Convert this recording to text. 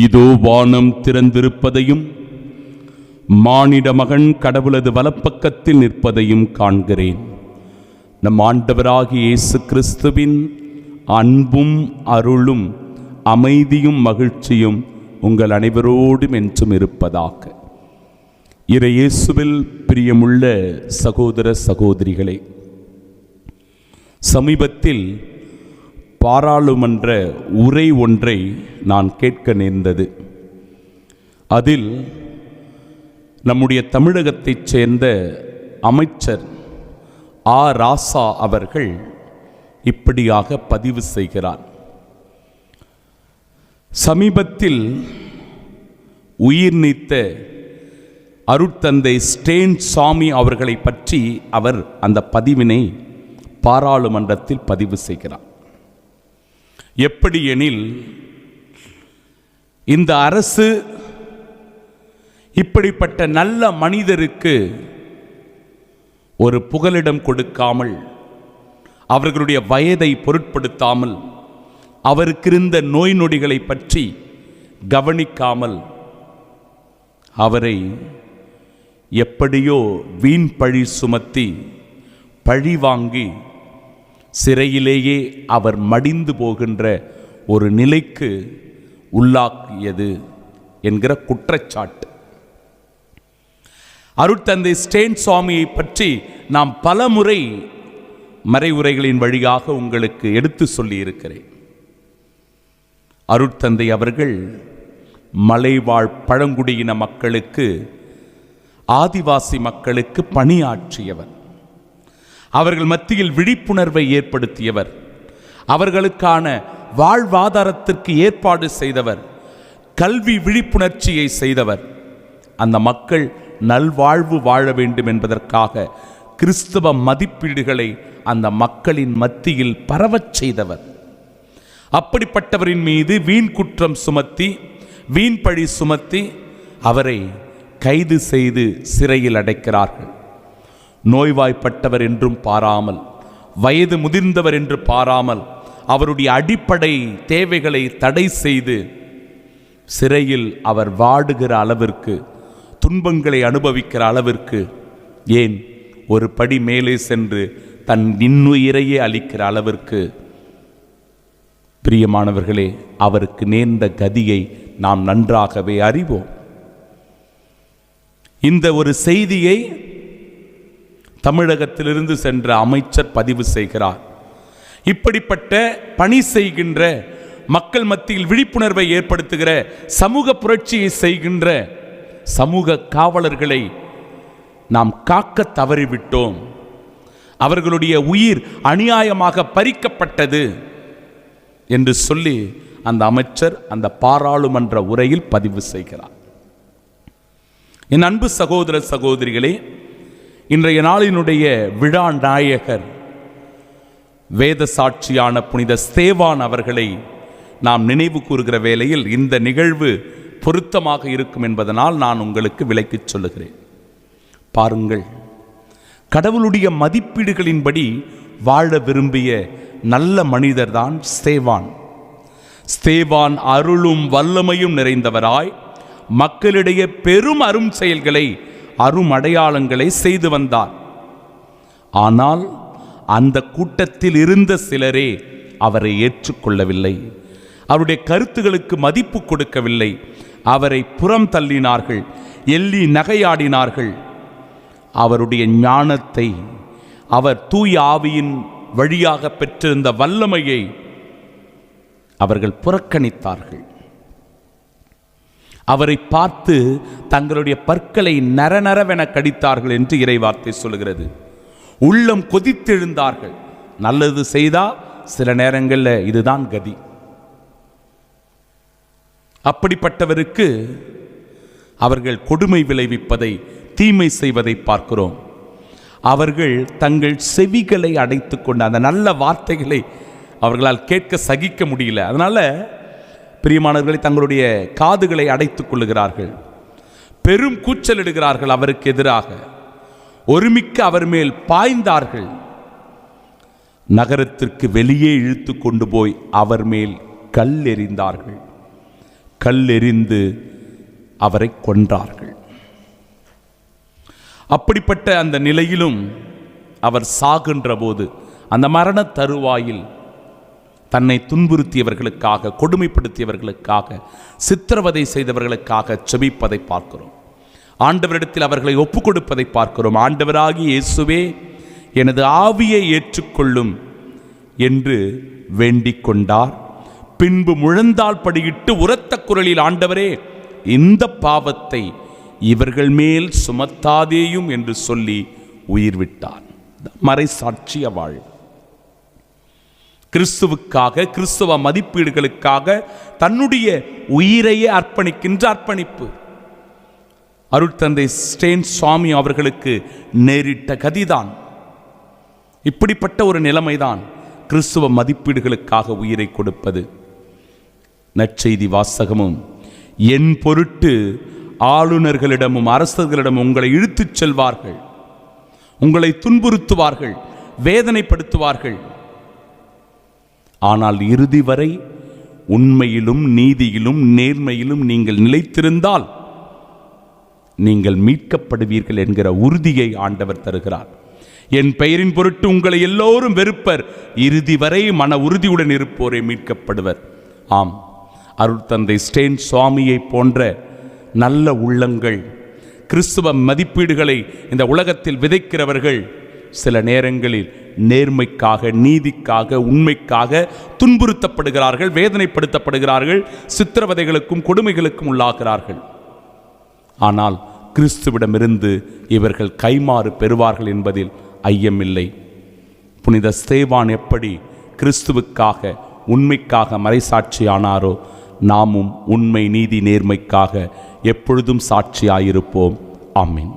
இதோ வானம் திறந்திருப்பதையும் மானிட மகன் கடவுளது வலப்பக்கத்தில் நிற்பதையும் காண்கிறேன். நம் ஆண்டவராகிய இயேசு கிறிஸ்துவின் அன்பும் அருளும் அமைதியும் மகிழ்ச்சியும் உங்கள் அனைவரோடும் என்றும் இருப்பதாக. இறை இயேசுவில் பிரியமுள்ள சகோதர சகோதரிகளே, சமீபத்தில் பாராளுமன்ற உரை ஒன்றை நான் கேட்க நேர்ந்தது. அதில் நம்முடைய தமிழகத்தைச் சேர்ந்த அமைச்சர் ஆ. ராசா அவர்கள் இப்படியாக பதிவு செய்கிறார். சமீபத்தில் உயிர் நீத்த அருட்தந்தை ஸ்டேன் சாமி அவர்களை பற்றி அவர் அந்த பதிவினை பாராளுமன்றத்தில் பதிவு செய்கிறார். எப்படி எனில், இந்த அரசு இப்படிப்பட்ட நல்ல மனிதருக்கு ஒரு புகலிடம் கொடுக்காமல், அவர்களுடைய வயதை பொருட்படுத்தாமல், அவருக்கு இருந்த நோய் நொடிகளை பற்றி கவனிக்காமல் அவரை எப்படியோ வீண் பழி சுமத்தி பழி வாங்கி சிறையிலேயே அவர் மடிந்து போகின்ற ஒரு நிலைக்கு உள்ளாக்கியது என்கிற குற்றச்சாட்டு. அருட்தந்தை ஸ்டேன் சுவாமியை பற்றி நாம் பல முறை மறைவுரைகளின் வழியாக உங்களுக்கு எடுத்து சொல்லியிருக்கிறேன். அருட்தந்தை அவர்கள் மலைவாழ் பழங்குடியின மக்களுக்கு, ஆதிவாசி மக்களுக்கு பணியாற்றியவர். அவர்கள் மத்தியில் விழிப்புணர்வை ஏற்படுத்தியவர். அவர்களுக்கான வாழ்வாதாரத்திற்கு ஏற்பாடு செய்தவர். கல்வி விழிப்புணர்ச்சியை செய்தவர். அந்த மக்கள் நல்வாழ்வு வாழ வேண்டும் என்பதற்காக கிறிஸ்தவ மதிப்பீடுகளை அந்த மக்களின் மத்தியில் பரவச் செய்தவர். அப்படிப்பட்டவரின் மீது வீண் குற்றம் சுமத்தி, வீண் பழி சுமத்தி அவரை கைது செய்து சிறையில் அடைக்கிறார்கள். நோய்வாய்ப்பட்டவர் என்றும் பாராமல், வயது முதிர்ந்தவர் என்று பாராமல், அவருடைய அடிப்படை தேவைகளை தடை செய்து சிறையில் அவர் வாடுகிற அளவிற்கு, துன்பங்களை அனுபவிக்கிற அளவிற்கு, ஏன் ஒரு படி மேலே சென்று தன் இன்னுயிரையே அளிக்கிற அளவிற்கு, பிரியமானவர்களே, அவருக்கு நேர்ந்த கதியை நாம் நன்றாகவே அறிவோம். இந்த ஒரு செய்தியை தமிழகத்திலிருந்து சென்ற அமைச்சர் பதிவு செய்கிறார். இப்படிப்பட்ட பணி செய்கின்ற, மக்கள் மத்தியில் விழிப்புணர்வை ஏற்படுத்துகிற, சமூக புரட்சியை செய்கின்ற சமூக காவலர்களை நாம் காக்க தவறிவிட்டோம். அவர்களுடைய உயிர் அநியாயமாக பறிக்கப்பட்டது என்று சொல்லி அந்த அமைச்சர் அந்த பாராளுமன்ற உரையில் பதிவு செய்கிறார். என் அன்பு சகோதர சகோதரிகளே, இன்றைய நாளினுடைய விழா நாயகர் வேத சாட்சியான புனித ஸ்தேவான் அவர்களை நாம் நினைவு கூறுகிற வேளையில் இந்த நிகழ்வு பொருத்தமாக இருக்கும் என்பதனால் நான் உங்களுக்கு விளக்கிச் சொல்லுகிறேன். பாருங்கள், கடவுளுடைய மதிப்பீடுகளின்படி வாழ விரும்பிய நல்ல மனிதர்தான் ஸ்தேவான். ஸ்தேவான் அருளும் வல்லமையும் நிறைந்தவராய் மக்களிடையே பெரும் அரும் செயல்களை, அரும் அடையாளங்களை செய்து வந்தார். ஆனால் அந்த கூட்டத்தில் இருந்த சிலரே அவரை ஏற்றுக்கொள்ளவில்லை. அவருடைய கருத்துகளுக்கு மதிப்பு கொடுக்கவில்லை. அவரை புறம் தள்ளினார்கள், எள்ளி நகையாடினார்கள். அவருடைய ஞானத்தை, அவர் தூய ஆவியின் வழியாக பெற்றிருந்த வல்லமையை அவர்கள் புறக்கணித்தார்கள். அவரை பார்த்து தங்களுடைய பற்களை நரநரவென கடித்தார்கள் என்று இறைவார்த்தை சொல்கிறது. உள்ளம் கொதித்தெழுந்தார்கள். நல்லது செய்தா சில நேரங்களில் இதுதான் கதி. அப்படிப்பட்டவருக்கு அவர்கள் கொடுமை விளைவிப்பதை, தீமை செய்வதை பார்க்கிறோம். அவர்கள் தங்கள் செவிகளை அடைத்து கொண்ட அந்த நல்ல வார்த்தைகளை அவர்களால் கேட்க சகிக்க முடியல. அதனால் பிரியமானவர்களை தங்களுடைய காதுகளை அடைத்துக் கொள்ளுகிறார்கள். பெரும் கூச்சலிடுகிறார்கள். அவருக்கு எதிராக ஒருமிக்க அவர் மேல் பாய்ந்தார்கள். நகரத்திற்கு வெளியே இழுத்து கொண்டு போய் அவர் மேல் கல் எறிந்தார்கள். கல்லெறிந்து அவரை கொன்றார்கள். அப்படிப்பட்ட அந்த நிலையிலும் அவர் சாகின்ற போது அந்த மரண தருவாயில் தன்னை துன்புறுத்தியவர்களுக்காக, கொடுமைப்படுத்தியவர்களுக்காக, சித்திரவதை செய்தவர்களுக்காக செபிப்பதை பார்க்கிறோம். ஆண்டவரிடத்தில் அவர்களை ஒப்புக் கொடுப்பதை பார்க்கிறோம். ஆண்டவராகிய இயேசுவே, எனது ஆவியை ஏற்றுக்கொள்ளும் என்று வேண்டிக் கொண்டார். பின்பு முழந்தாள் படியிட்டு உரத்த குரலில், ஆண்டவரே, இந்த பாவத்தை இவர்கள் மேல் சுமத்தாதேயும் என்று சொல்லி உயிர் விட்டார். மறைசாட்சிய வாழ்வு. கிறிஸ்துவுக்காக, கிறிஸ்துவ மதிப்பீடுகளுக்காக தன்னுடைய உயிரையே அர்ப்பணிக்கின்ற அர்ப்பணிப்பு அருட்தந்தை ஸ்டேன் சுவாமி அவர்களுக்கு நேரிட்ட கதிதான். இப்படிப்பட்ட ஒரு நிலைமைதான் கிறிஸ்துவ மதிப்பீடுகளுக்காக உயிரை கொடுப்பது. நற்செய்தி வாசகமும், என் பொருட்டு ஆளுநர்களிடமும் அரசர்களிடமும் உங்களை இழுத்துச் செல்வார்கள், உங்களை துன்புறுத்துவார்கள், வேதனைப்படுத்துவார்கள். ஆனால் இறுதி வரை உண்மையிலும் நீதியிலும் நேர்மையிலும் நீங்கள் நிலைத்திருந்தால் நீங்கள் மீட்கப்படுவீர்கள் என்கிற உறுதியை ஆண்டவர் தருகிறார். என் பெயரின் பொருட்டு உங்களை எல்லோரும் வெறுப்பர், இறுதி வரை மன உறுதியுடன் இருப்போரே மீட்கப்படுவர். ஆம், அருட்தந்தை ஸ்டேன் சுவாமியை போன்ற நல்ல உள்ளங்கள், கிறிஸ்துவ மதிப்பீடுகளை இந்த உலகத்தில் விதைக்கிறவர்கள் சில நேரங்களில் நேர்மைக்காக, நீதிக்காக, உண்மைக்காக துன்புறுத்தப்படுகிறார்கள், வேதனைப்படுத்தப்படுகிறார்கள், சித்திரவதைகளுக்கும் கொடுமைகளுக்கும் உள்ளாகிறார்கள். ஆனால் கிறிஸ்துவிடமிருந்து இவர்கள் கைமாறு பெறுவார்கள் என்பதில் ஐயமில்லை. புனித ஸ்தேவான் எப்படி கிறிஸ்துவுக்காக, உண்மைக்காக மறைசாட்சியானாரோ, நாமும் உண்மை, நீதி, நேர்மைக்காக எப்பொழுதும் சாட்சியாயிருப்போம். ஆமீன்.